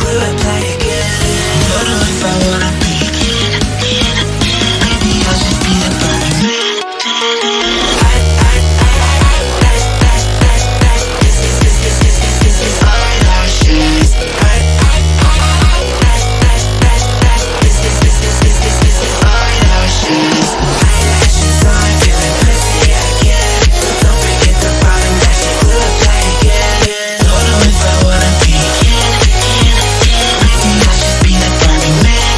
glue and play again. Don't know if I wanna be again. Maybe I'll just be the burning man. This is eyelashes. Eyelashes on, feeling pussy again. Don't forget the bottom, that shit glue and play again. Don't know if I wanna be again. Maybe I'll just be the burning man.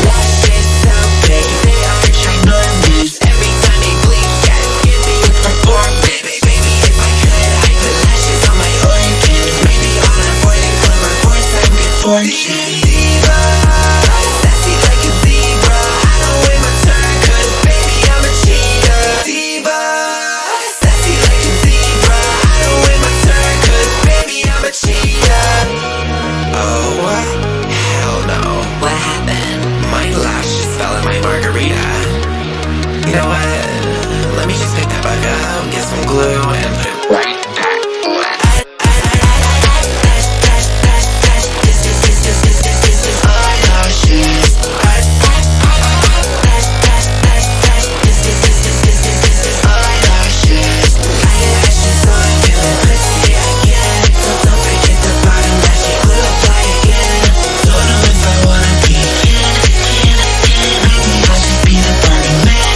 That shit so big, they are ginormous. Every time they blink, gotta give me a performance. Baby, if I could, I'd put lashes on my organs. Maybe all I'm avoiding glamour for some good fortune. Diva, sassy like a zebra. I don't wait my turn, 'cause baby, I'm a cheater. Diva, sassy like a zebra. I don't wait my turn, 'cause baby, I'm a cheater. Oh, what? Hell no. What happened? My lashes fell in my margarita. You know what? Let me just pick that back up, get some glue, and put it right back. This is eyelashes. Eyelashes. Eyelashes on, feeling pussy again. Don't forget the bottom, that shit glue and play again. Don't know if I wanna be again. Maybe I'll just be the burning man.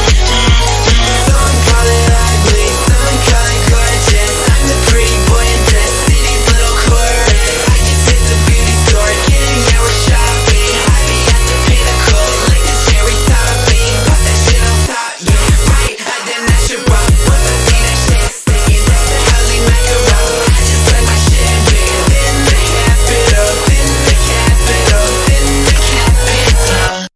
Some call it ugly, some call it gorgeous. I'm the pretty boy in this city's little chorus. I just hit the beauty store, kidding, yeah, we're shopping. I be asked to pay the cold like the cherry topping. Pop that shit on top, yeah, right. I then that shit rock. Once I see that shit sticking, that's the holy macaron. I just like my shit big, then the capital, then the capital, then the capital.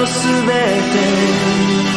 すべて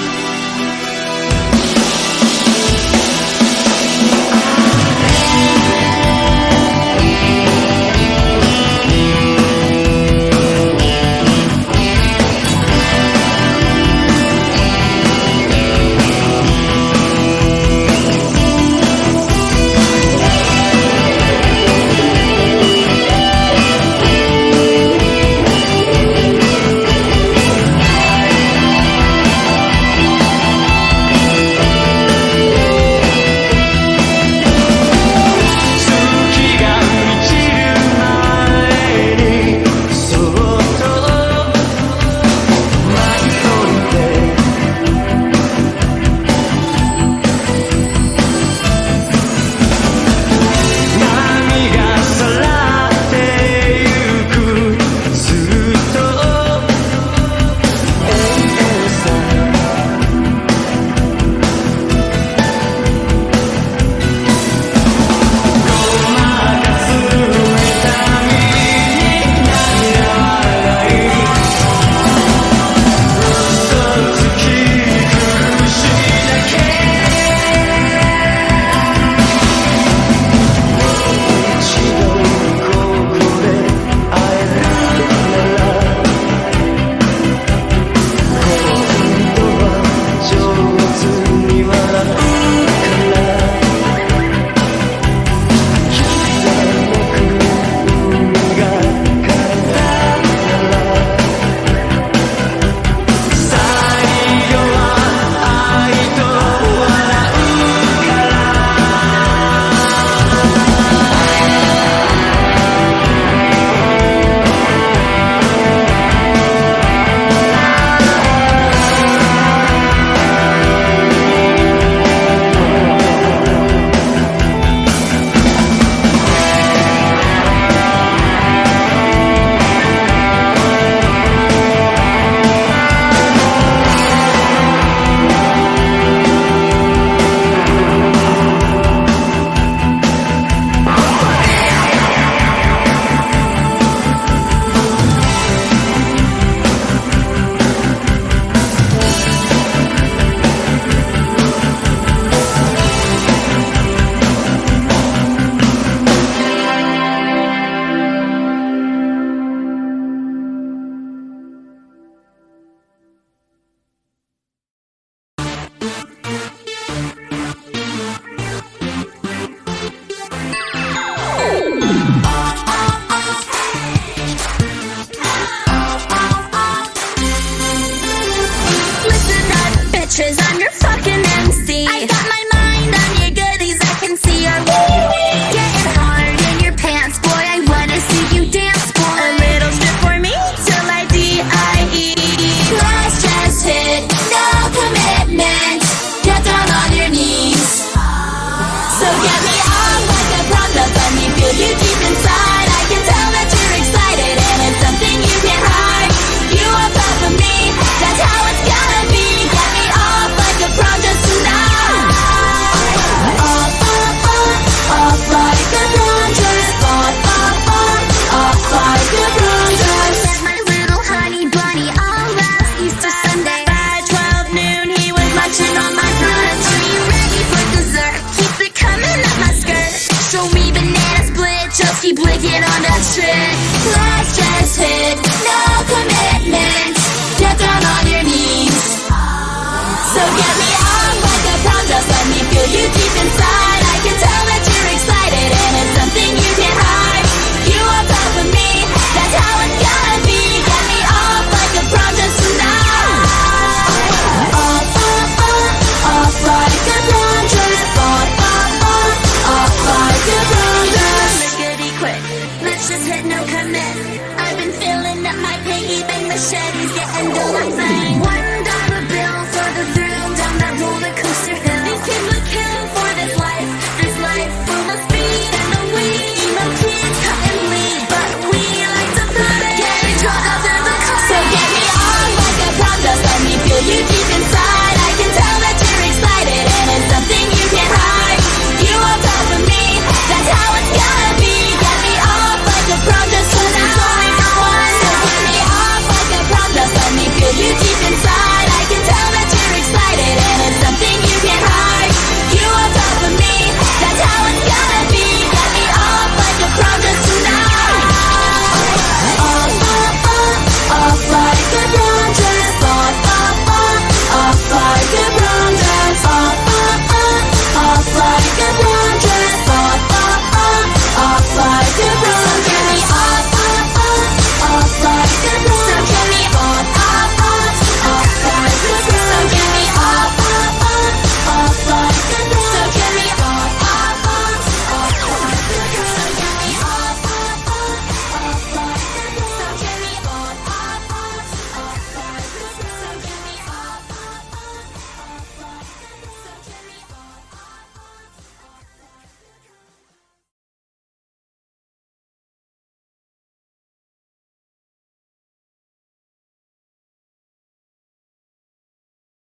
I'm your fucking MC. I got my mind on your goodies, I can see your getting hard in your pants, boy. I wanna see you dance, boy. A little strip for me till I die. Last just hit, no commitment. Get down on your knees. So get me on like a prom, don't let me feel you deep inside. I can tell that you're excited and it's something you can't hide. You on top of me, that's how it's gotta be. Get me off like a prom just tonight. Off like a prom dress. Off like a prom dress. Met my little honey bunny all last Easter Sunday. By 12 noon he was munching on my brunch. Are you ready for dessert? Keep it coming up my skirt. Show me banana split, just keep licking on that shit. Let's just hit, no commitment. Get down on your knees. So get me on like a prom, just let me feel you deep inside. I can tell that you're excited and it's something you can't hide. You on top of me, that's how it's gotta be. Get me off like a prom just tonight. Off like a prom dress. Off like a prom dress. Lickety quick, let's just hit no commit. I've been filling up my piggy bank machetes, getting done like that.